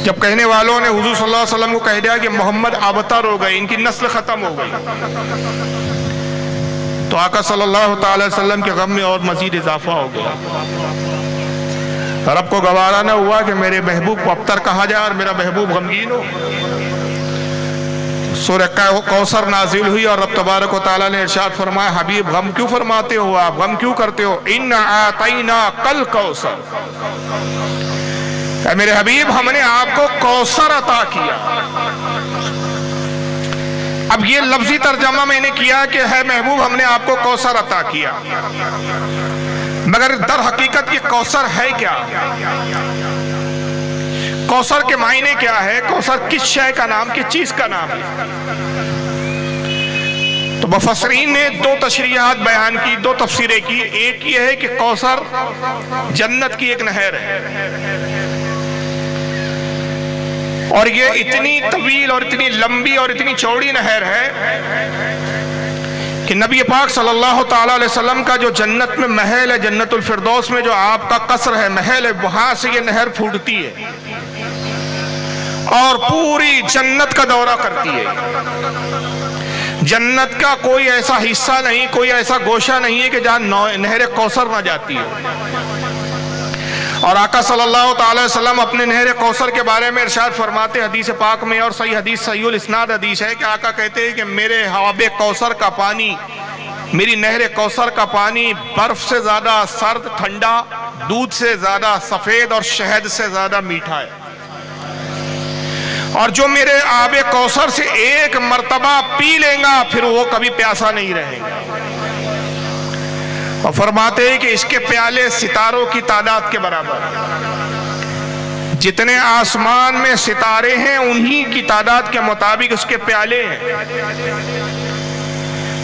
جب کہنے والوں نے حضور صلی اللہ علیہ وسلم کو کہہ دیا کہ محمد ابتر ہو گئے، ان کی نسل ختم ہو گئی، تو آقا صلی اللہ تعالی وسلم کے غم میں اور مزید اضافہ ہو گیا۔ رب کو گوارا نہ ہوا کہ میرے محبوب کو ابتر کہا جائے اور میرا محبوب غمگین ہو۔ سورہ کوثر نازل ہوئی اور رب تبارک و تعالیٰ نے ارشاد فرمایا، حبیب غم کیوں فرماتے ہو، آپ غم کیوں کرتے ہو؟ اِنَّا أَعْطَيْنَاكَ الْكَوْثَرَ، اے میرے حبیب ہم نے آپ کو کوثر عطا کیا۔ اب یہ لفظی ترجمہ میں نے کیا کہ ہے محبوب ہم نے آپ کو کوثر عطا کیا، مگر در حقیقت یہ کوثر ہے کیا؟ کوثر کے معنی کیا ہے؟ کوثر کس شے کا نام، کس چیز کا نام ہے؟ تو مفسرین نے دو تشریحات بیان کی، دو تفسیریں کی۔ ایک یہ ہے کہ کوثر جنت کی ایک نہر ہے، اور یہ اتنی طویل اور اتنی لمبی اور اتنی چوڑی نہر ہے کہ نبی پاک صلی اللہ تعالیٰ علیہ وسلم کا جو جنت میں محل ہے، جنت الفردوس میں جو آپ کا قصر ہے، محل ہے، وہاں سے یہ نہر پھوٹتی ہے اور پوری جنت کا دورہ کرتی ہے۔ جنت کا کوئی ایسا حصہ نہیں، کوئی ایسا گوشہ نہیں ہے کہ جہاں نہر کوثر نہ جاتی ہے۔ اور آقا صلی اللہ تعالی وسلم اپنے نہر کوثر کے بارے میں ارشاد فرماتے، حدیث پاک میں، اور صحیح حدیث صحیح الاسناد حدیث ہے کہ آقا کہتے ہیں کہ میرے حوض کوثر کا پانی، میری نہر کوثر کا پانی برف سے زیادہ سرد ٹھنڈا، دودھ سے زیادہ سفید اور شہد سے زیادہ میٹھا ہے، اور جو میرے آب کوثر سے ایک مرتبہ پی لیں گا پھر وہ کبھی پیاسا نہیں رہے گا۔ اور فرماتے ہیں کہ اس کے پیالے ستاروں کی تعداد کے برابر، جتنے آسمان میں ستارے ہیں انہی کی تعداد کے مطابق اس کے پیالے ہیں۔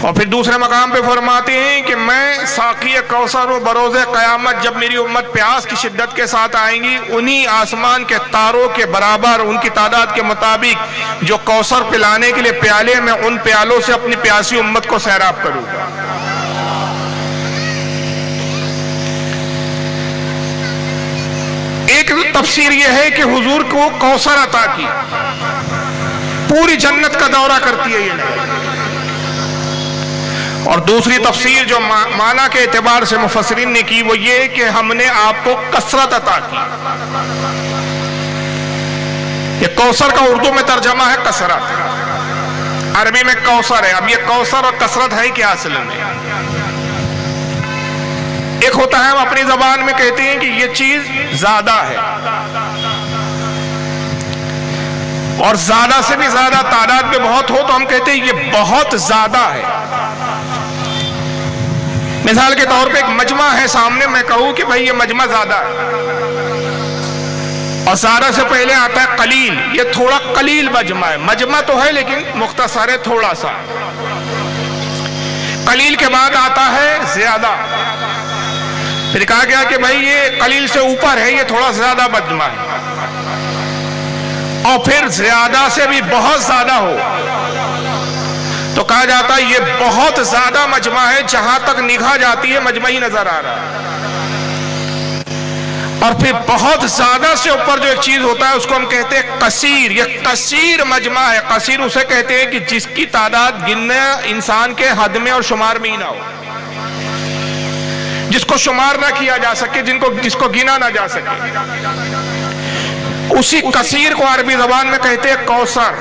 اور پھر دوسرے مقام پہ فرماتے ہیں کہ میں ساقی کوثر ہوں، بروز قیامت جب میری امت پیاس کی شدت کے ساتھ آئیں گی، انہی آسمان کے تاروں کے برابر، ان کی تعداد کے مطابق جو کوثر پلانے کے لیے پیالے، میں ان پیالوں سے اپنی پیاسی امت کو سیراب کروں گا۔ ایک تفسیر یہ ہے کہ حضور کو کوثر عطا کی، پوری جنت کا دورہ کرتی ہے یہ نہر۔ اور دوسری تفسیر جو معنی کے اعتبار سے مفسرین نے کی وہ یہ کہ ہم نے آپ کو کثرت عطا کی۔ یہ کوثر کا اردو میں ترجمہ ہے کثرت، عربی میں کوثر ہے۔ اب یہ کوثر اور کثرت ہے کیا اصل میں؟ ایک ہوتا ہے ہم اپنی زبان میں کہتے ہیں کہ یہ چیز زیادہ ہے، اور زیادہ سے بھی زیادہ تعداد میں بہت ہو تو ہم کہتے ہیں یہ بہت زیادہ ہے۔ مثال کے طور پہ ایک مجمع ہے سامنے، میں کہوں کہ بھائی یہ مجمع زیادہ ہے، اور زیادہ سے پہلے آتا ہے قلیل، یہ تھوڑا قلیل مجمع ہے۔ مجمع تو ہے لیکن مختصر ہے، تھوڑا سا۔ قلیل کے بعد آتا ہے زیادہ، پھر کہا گیا کہ بھائی یہ قلیل سے اوپر ہے، یہ تھوڑا زیادہ مجمع ہے، اور پھر زیادہ سے بھی بہت زیادہ ہو تو کہا جاتا ہے یہ بہت زیادہ مجمع ہے، جہاں تک نگاہ جاتی ہے مجمع ہی نظر آ رہا ہے۔ اور پھر بہت زیادہ سے اوپر جو ایک چیز ہوتا ہے اس کو ہم کہتے ہیں کثیر، یہ کثیر مجمع ہے۔ کثیر اسے کہتے ہیں کہ جس کی تعداد گننا انسان کے حد میں اور شمار میں ہی نہ ہو، جس کو شمار نہ کیا جا سکے، جس کو گنا نہ جا سکے، اسی کثیر کو عربی زبان میں کہتے ہیں کوثر۔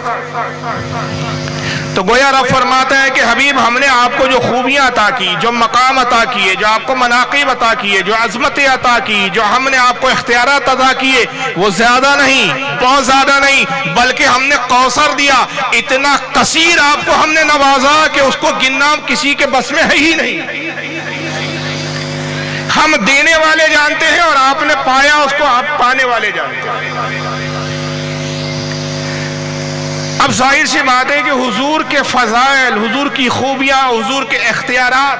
تو گویا رب فرماتا ہے کہ حبیب ہم نے آپ کو جو خوبیاں عطا کی، جو مقام عطا کیے، جو آپ کو مناقب عطا کیے، جو عظمتیں عطا کی، جو ہم نے آپ کو اختیارات عطا کیے، وہ زیادہ نہیں، بہت زیادہ نہیں، بلکہ ہم نے کوثر دیا، اتنا کثیر آپ کو ہم نے نوازا کہ اس کو گننا کسی کے بس میں ہے ہی نہیں۔ ہم دینے والے جانتے ہیں اور آپ نے پایا، اس کو آپ پانے والے جانتے ہیں۔ اب ظاہر سی بات ہے کہ حضور کے فضائل، حضور کی خوبیاں، حضور کے اختیارات،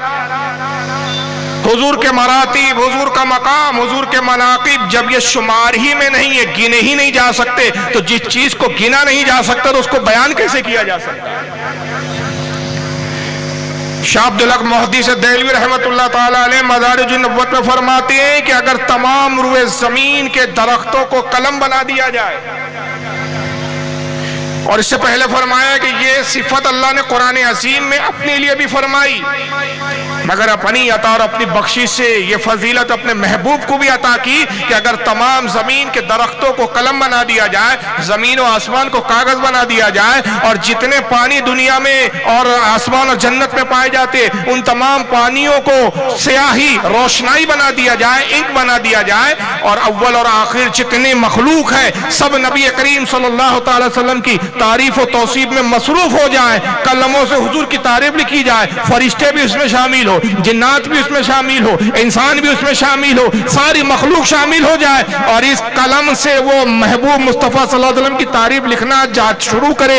حضور کے مراتب، حضور کا مقام، حضور کے مناقب جب یہ شمار ہی میں نہیں، یہ گنے ہی نہیں جا سکتے، تو جس چیز کو گنا نہیں جا سکتا تو اس کو بیان کیسے کیا جا سکتا ہے؟ شاہ عبدالحق محدث دہلوی رحمت اللہ تعالیٰ علیہ مدارج النبوت میں فرماتے ہیں کہ اگر تمام روئے زمین کے درختوں کو قلم بنا دیا جائے اور اس سے پہلے فرمایا کہ یہ صفت اللہ نے قرآن عظیم میں اپنے لیے بھی فرمائی، مگر اپنی عطا اور اپنی بخشش سے یہ فضیلت اپنے محبوب کو بھی عطا کی کہ اگر تمام زمین کے درختوں کو قلم بنا دیا جائے، زمین و آسمان کو کاغذ بنا دیا جائے، اور جتنے پانی دنیا میں اور آسمان اور جنت میں پائے جاتے ان تمام پانیوں کو سیاہی روشنائی بنا دیا جائے، انک بنا دیا جائے، اور اول اور آخر جتنے مخلوق ہیں سب نبی کریم صلی اللہ تعالی وسلم کی تعریف و توصیف میں مصروف ہو جائیں، کلموں سے حضور کی تعریف لکھی جائے، فرشتے بھی اس میں شامل ہو، جنات بھی اس میں شامل ہو، انسان بھی اس میں شامل ہو، ساری مخلوق شامل ہو جائے، اور اس قلم سے وہ محبوب مصطفیٰ صلی اللہ علیہ وسلم کی تعریف لکھنا شروع کرے،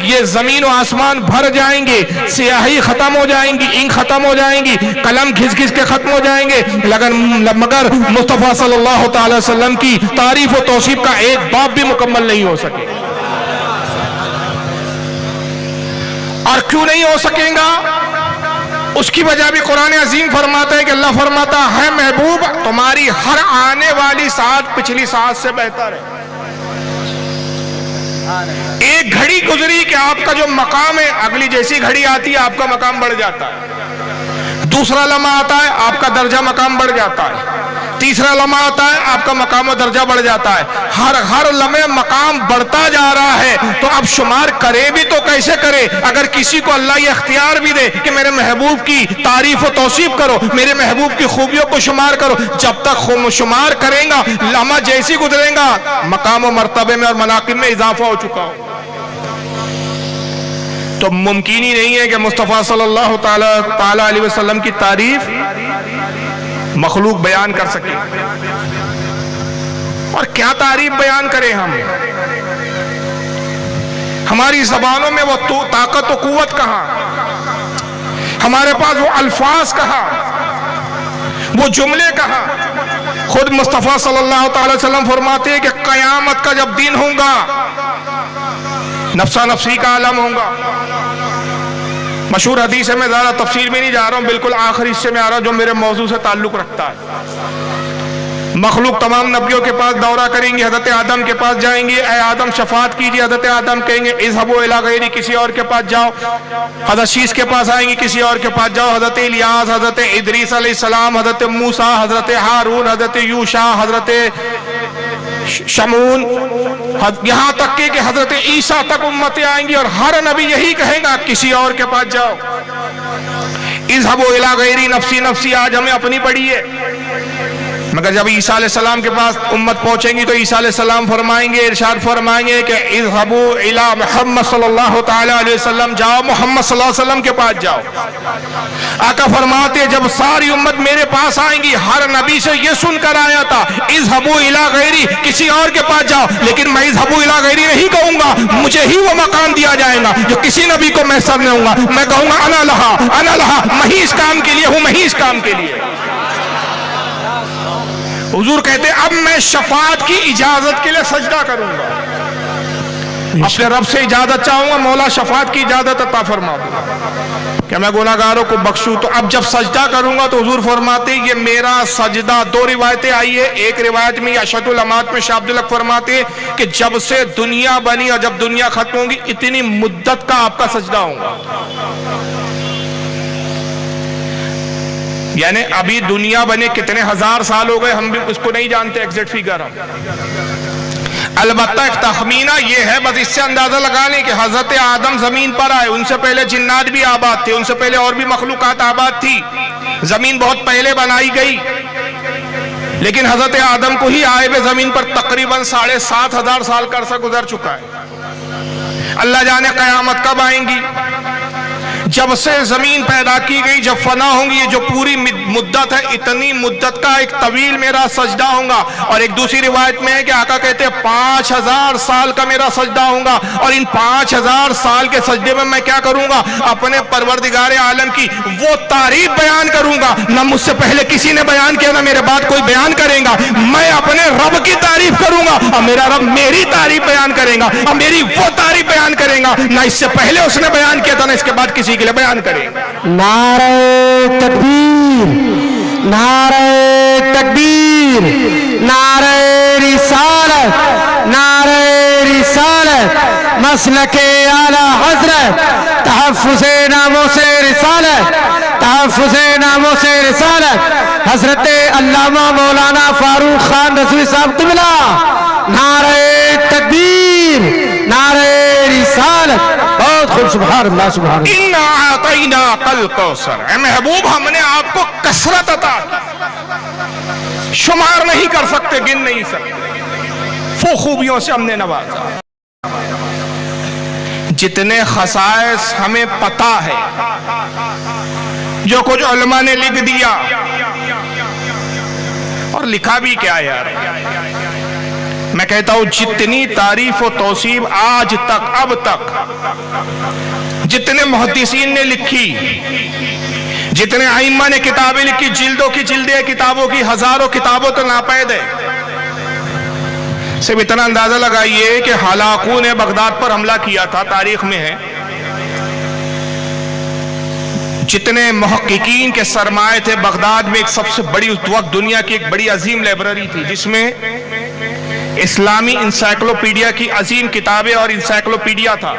یہ زمین و آسمان بھر جائیں گے، سیاہی ختم ہو جائیں گی، انک ختم ہو جائیں گی، قلم گھس گھس کے ختم ہو جائیں گے، مگر مصطفیٰ صلی اللہ تعالی وسلم کی تعریف و توصیف کا ایک باب بھی مکمل نہیں ہو سکے۔ اور کیوں نہیں ہو سکے گا؟ اس کی وجہ بھی قرآن عظیم فرماتا ہے کہ اللہ فرماتا ہے محبوب تمہاری ہر آنے والی ساعت پچھلی ساعت سے بہتر ہے۔ ایک گھڑی گزری کہ آپ کا جو مقام ہے، اگلی جیسی گھڑی آتی ہے آپ کا مقام بڑھ جاتا ہے، دوسرا لمحہ آتا ہے آپ کا درجہ مقام بڑھ جاتا ہے، تیسرا لمحہ آتا ہے آپ کا مقام و درجہ بڑھ جاتا ہے، ہر لمحے مقام بڑھتا جا رہا ہے۔ تو اب شمار کرے بھی تو کیسے کرے؟ اگر کسی کو اللہ یہ اختیار بھی دے کہ میرے محبوب کی تعریف و توصیف کرو، میرے محبوب کی خوبیوں کو شمار کرو، جب تک شمار کریں گا لمحہ جیسی گزرے گا مقام و مرتبے میں اور مناقب میں اضافہ ہو چکا ہو۔ تو ممکن ہی نہیں ہے کہ مصطفیٰ صلی اللہ تعالی علیہ وسلم کی تعریف مخلوق بیان کر سکے۔ اور کیا تعریف بیان کریں ہم؟ ہماری زبانوں میں وہ طاقت و قوت کہاں؟ ہمارے پاس وہ الفاظ کہاں؟ وہ جملے کہاں؟ خود مصطفیٰ صلی اللہ تعالی وسلم فرماتے ہیں کہ قیامت کا جب دن ہوگا نفسا نفسی کا عالم ہوگا۔ مشہور حدیث ہے، میں زیادہ تفصیل میں نہیں جا رہا ہوں، بالکل آخری حصے میں آ رہا ہوں جو میرے موضوع سے تعلق رکھتا ہے۔ مخلوق تمام نبیوں کے پاس دورہ کریں گے، حضرت آدم کے پاس جائیں گے، اے آدم شفاعت کیجیے، حضرت آدم کہیں گے اذهبوا الی غیری، کسی اور کے پاس جاؤ، حضرت شیس کے پاس آئیں گے، کسی اور کے پاس جاؤ، حضرت الیاس، حضرت ادریس علیہ السلام، حضرت موسیٰ، حضرت ہارون، حضرت یوشع، حضرت شمون، یہاں تک کہ حضرت عیسیٰ تک امتیں آئیں گی، اور ہر نبی یہی کہے گا کسی اور کے پاس جاؤ، اذهبوا الی غیری، نفسی نفسی آج ہمیں اپنی پڑی ہے۔ مگر جب عیسیٰ علیہ السلام کے پاس امت پہنچیں گی تو عیسیٰ علیہ السلام فرمائیں گے، ارشاد فرمائیں گے کہ اذهبوا الی محمد صلی اللہ تعالی علیہ وسلم، جاؤ محمد صلی اللہ علیہ وسلم کے پاس جاؤ۔ آقا فرماتے ہیں جب ساری امت میرے پاس آئیں گی، ہر نبی سے یہ سن کر آیا تھا اذهبوا الی غیری، کسی اور کے پاس جاؤ، لیکن میں اذهبوا الی غیری نہیں کہوں گا، مجھے ہی وہ مقام دیا جائے گا جو کسی نبی کو میسر نہیں ہوگا۔ میں کہوں گا انا لہا، میں ہی اس کام کے لیے ہوں، میں ہی اس کام کے لیے۔ حضور کہتے ہیں اب میں شفاعت کی اجازت کے لیے سجدہ کروں گا، اپنے رب سے اجازت چاہوں گا، مولا شفاعت کی اجازت عطا فرما دو کہ میں گناہگاروں کو بخشوں۔ تو اب جب سجدہ کروں گا تو حضور فرماتے ہیں یہ میرا سجدہ، دو روایتیں آئی ہے، ایک روایت میں اشہد الامات میں شاہ عبدالحق فرماتے ہیں کہ جب سے دنیا بنی اور جب دنیا ختم ہوگی اتنی مدت کا آپ کا سجدہ ہوگا، یعنی ابھی دنیا بنے کتنے ہزار سال ہو گئے ہم بھی اس کو نہیں جانتے ایگزیکٹ فیگر ہم، البتہ ایک تخمینہ یہ ہے، بس اس سے اندازہ لگا لیں کہ حضرت آدم زمین پر آئے، ان سے پہلے جنات بھی آباد تھے، ان سے پہلے اور بھی مخلوقات آباد تھی، زمین بہت پہلے بنائی گئی، لیکن حضرت آدم کو ہی آئے ہوئے زمین پر تقریباً 7,500 سال کا عرصہ گزر چکا ہے۔ اللہ جانے قیامت کب آئیں گی، جب سے زمین پیدا کی گئی جب فنا ہوں گی، یہ جو پوری مدت ہے اتنی مدت کا ایک طویل میرا سجدہ ہوگا۔ اور ایک دوسری روایت میں ہے کہ آقا کہتے ہیں 5,000 سال کا میرا سجدہ ہوگا، اور ان 5,000 سال کے سجدے میں کیا کروں گا، اپنے پروردگار عالم کی وہ تعریف بیان کروں گا، نہ مجھ سے پہلے کسی نے بیان کیا نہ میرے بعد کوئی بیان کرے گا۔ میں اپنے رب کی تعریف کروں گا اور میرا رب میری تعریف بیان کرے گا، اور میری وہ تعریف بیان کرے گا نہ اس سے پہلے اس نے بیان کیا تھا نہ اس کے بعد کسی کے لیے بیان کرے گا۔ نعرہ تکبیر، نعرہ تکبیر، نعرہ رسالت، نعرہ رسالت، مسلک اعلی حضرت تحفظ ناموں سے رسالت تحفظ ناموں سے رسالت حضرت علامہ مولانا فاروق خان رضوی صاحب قبلہ نعرہ تکبیر نعرہ رسالت بہت خوب سبحان اللہ سبحان اللہ اِنَّا أَعْطَيْنَاكَ الْكَوْثَرَ اے محبوب ہم نے آپ کو کثرت عطا کی شمار نہیں کر سکتے گن نہیں سکتے وہ خوبیوں سے ہم نے نوازا جتنے خصائص ہمیں پتا ہے جو کچھ علماء نے لکھ دیا اور لکھا بھی کیا یار میں کہتا ہوں جتنی تعریف و توصیف آج تک اب تک جتنے محدثین نے لکھی جتنے ائمہ نے کتابیں لکھی جلدوں کی جلدیں کتابوں کی ہزاروں کتابوں تو ناپید ہے صرف اتنا اندازہ لگائیے کہ ہلاکو نے بغداد پر حملہ کیا تھا تاریخ میں ہے جتنے محققین کے سرمائے تھے بغداد میں ایک سب سے بڑی اس وقت دنیا کی ایک بڑی عظیم لائبریری تھی جس میں اسلامی انسائکلوپیڈیا کی عظیم کتابیں اور انسائکلوپیڈیا تھا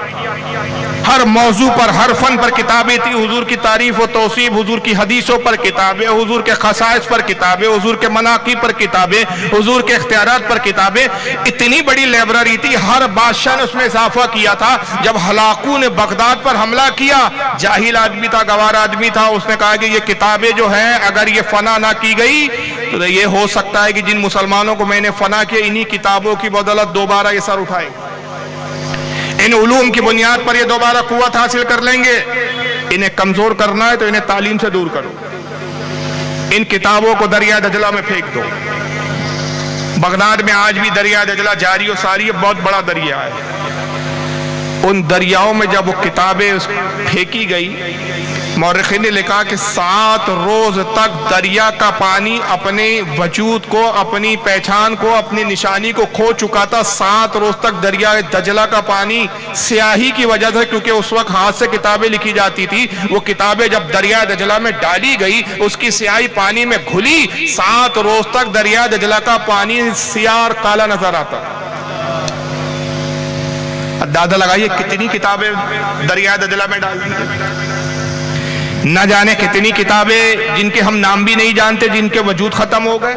ہر موضوع پر ہر فن پر کتابیں تھی حضور کی تعریف و توصیف حضور کی حدیثوں پر کتابیں حضور کے خصائص پر کتابیں حضور کے مناقب پر کتابیں حضور کے اختیارات پر کتابیں اتنی بڑی لائبریری تھی ہر بادشاہ نے اس میں اضافہ کیا تھا جب ہلاکو نے بغداد پر حملہ کیا جاہل آدمی تھا گوار آدمی تھا اس نے کہا کہ یہ کتابیں جو ہیں اگر یہ فنا نہ کی گئی تو یہ ہو سکتا ہے کہ جن مسلمانوں کو میں نے فنا کیا انہی کتابوں کی بدولت دوبارہ یہ سر اٹھائے ان علوم کی بنیاد پر یہ دوبارہ قوت حاصل کر لیں گے انہیں کمزور کرنا ہے تو انہیں تعلیم سے دور کرو ان کتابوں کو دریا دجلہ میں پھینک دو بغداد میں آج بھی دریا دجلہ جاری و ساری بہت بڑا دریا ہے ان دریاؤں میں جب وہ کتابیں پھینکی گئی مورخین نے لکھا کہ 7 روز تک دریا کا پانی اپنے وجود کو اپنی پہچان کو اپنی نشانی کو کھو چکا تھا 7 روز تک دریا دجلہ کا پانی سیاہی کی وجہ سے کیونکہ اس وقت ہاتھ سے کتابیں لکھی جاتی تھی وہ کتابیں جب دریا دجلہ میں ڈالی گئی اس کی سیاہی پانی میں گھلی 7 روز تک دریا دجلہ کا پانی سیاہ اور کالا نظر آتا اندازہ لگائیے کتنی کتابیں دریا دجلہ میں ڈال دی نہ جانے کتنی کتابیں جن کے ہم نام بھی نہیں جانتے جن کے وجود ختم ہو گئے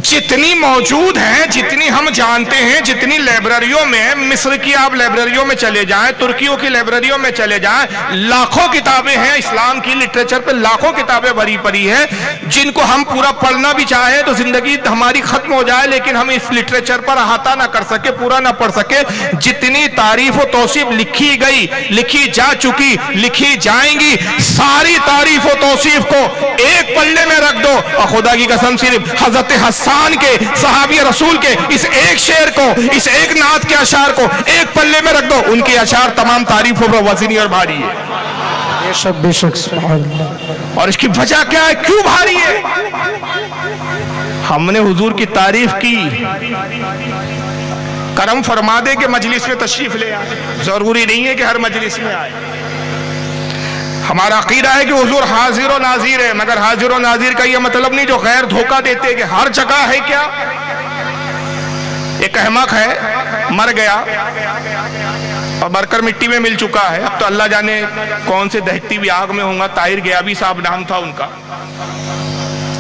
جتنی موجود ہیں جتنی ہم جانتے ہیں جتنی لائبریریوں میں مصر کی آپ لائبریریوں میں چلے جائیں ترکیوں کی لائبریریوں میں چلے جائیں لاکھوں کتابیں ہیں اسلام کی لٹریچر پہ لاکھوں کتابیں بھری پڑی ہیں جن کو ہم پورا پڑھنا بھی چاہیں تو زندگی ہماری ختم ہو جائے لیکن ہم اس لٹریچر پر احاطہ نہ کر سکے پورا نہ پڑھ سکے جتنی تعریف و توصیف لکھی گئی لکھی جا چکی لکھی جائیں گی ساری تعریف و توصیف کو ایک پلے میں رکھ دو اور خدا کی قسم صرف حضرت حسان کے صحابی رسول کے اس ایک شعر کو اس ایک نعت کے اشعار کو ایک پلے میں رکھ دو ان کے اشعار تمام تعریفوں پر وزنی اور بھاری ہے بے شک سبحان اللہ اور اس کی وجہ کیا ہے کیوں بھاری ہے ہم نے حضور کی تعریف کی کرم فرما دے کہ مجلس میں تشریف لے آئے ضروری نہیں ہے کہ ہر مجلس میں آئے ہمارا عقیدہ ہے کہ حضور حاضر و ناظر ہے مگر حاضر و ناظر کا یہ مطلب نہیں جو غیر دھوکہ دیتے کہ ہر جگہ ہے کیا ایک احمق ہے مر گیا اور مر کر مٹی میں مل چکا ہے اب تو اللہ جانے کون سے دہتی بھی آگ میں ہوں گا طاہر گیابی صاحب نام تھا ان کا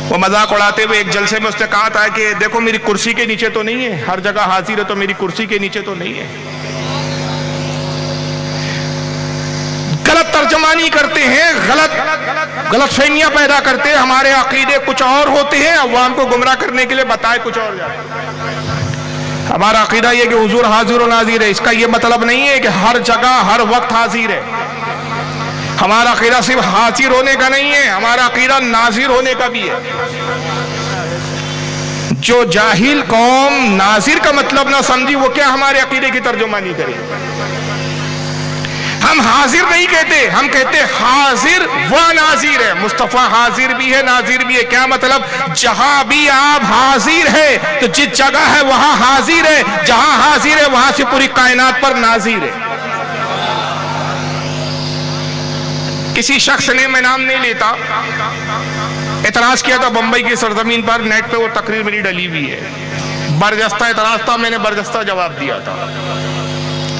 وہ مذاق اڑاتے ہوئے ایک جلسے میں اس نے کہا تھا کہ دیکھو میری کرسی کے نیچے تو نہیں ہے ہر جگہ حاضر ہے تو میری کرسی کے نیچے تو نہیں ہے غلط ترجمانی کرتے ہیں غلط فہمیاں پیدا کرتے ہیں ہمارے عقیدے کچھ اور ہوتے ہیں عوام کو گمراہ کرنے کے لیے بتائے کچھ اور جاتے ہمارا عقیدہ یہ کہ حضور حاضر و ناظر ہے اس کا یہ مطلب نہیں ہے کہ ہر جگہ ہر وقت حاضر ہے ہمارا عقیدہ صرف حاضر ہونے کا نہیں ہے ہمارا عقیدہ ناظر ہونے کا بھی ہے جو جاہل قوم ناظر کا مطلب نہ سمجھی وہ کیا ہمارے عقیدے کی ترجمانی کرے ہم حاضر نہیں کہتے ہم کہتے حاضر و ناظر ہے مصطفیٰ حاضر بھی ہے ناظر بھی ہے کیا مطلب جہاں بھی آپ حاضر ہے تو جس جگہ ہے وہاں حاضر ہے جہاں حاضر ہے وہاں سے پوری کائنات پر ناظر ہے کسی شخص نے میں نام نہیں لیتا اعتراض کیا تھا بمبئی کی سرزمین پر نیٹ پہ وہ تقریر میری ڈلی ہوئی ہے برجستہ اعتراض تھا میں نے برجستہ جواب دیا تھا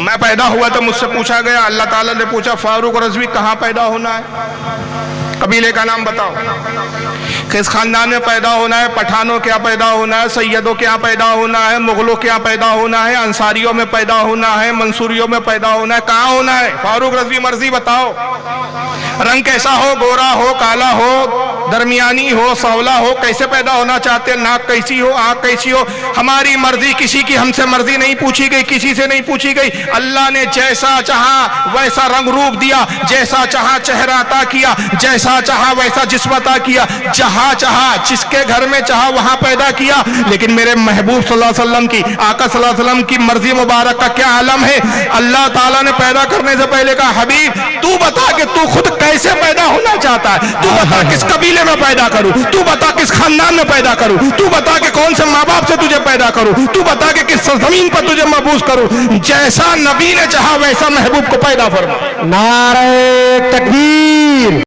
میں پیدا ہوا تو مجھ سے پوچھا گیا, اللہ تعالیٰ نے پوچھا فاروق رضوی کہاں پیدا ہونا ہے, قبیلے کا نام بتاؤ, کس خاندان میں پیدا ہونا ہے, پٹھانوں کے یہاں پیدا ہونا ہے, سیدوں کے یہاں پیدا ہونا ہے, مغلوں کے یہاں پیدا ہونا ہے, انصاریوں میں پیدا ہونا ہے, منصوریوں میں پیدا ہونا ہے, کہاں ہونا ہے؟ فاروق رضوی مرضی بتاؤ, رنگ کیسا ہو, گورا ہو, کالا ہو, درمیانی ہو, سولا ہو, کیسے پیدا ہونا چاہتے ہیں, ناک کیسی ہو, آنکھ کیسی ہو, ہماری مرضی, کسی کی ہم سے مرضی نہیں پوچھی گئی, کسی سے نہیں پوچھی گئی. اللہ نے جیسا چاہا ویسا رنگ روپ دیا, جیسا چاہا چہرہ عطا کیا, جیسا چاہا ویسا جسم عطا کیا, جہاں چاہا جس کے گھر میں چاہا وہاں پیدا کیا. لیکن میرے محبوب صلی اللہ علیہ وسلم کی, آقا صلی اللہ علیہ وسلم کی مرضی مبارک کا کیا عالم ہے. اللہ تعالیٰ نے پیدا کرنے سے پہلے کہا حبیب تو بتا کہ تو خود کیسے پیدا ہونا چاہتا ہے, تو بتا کس قبیلے میں پیدا کروں, تو بتا کس خاندان میں پیدا کروں, تو بتا کہ کون سے ماں باپ سے تجھے پیدا کروں, تو بتا کہ کس زمین پر تجھے مبعوث کروں. جیسا نبی نے چاہا ویسا محبوب کو پیدا فرما. نعرہ تکبیر.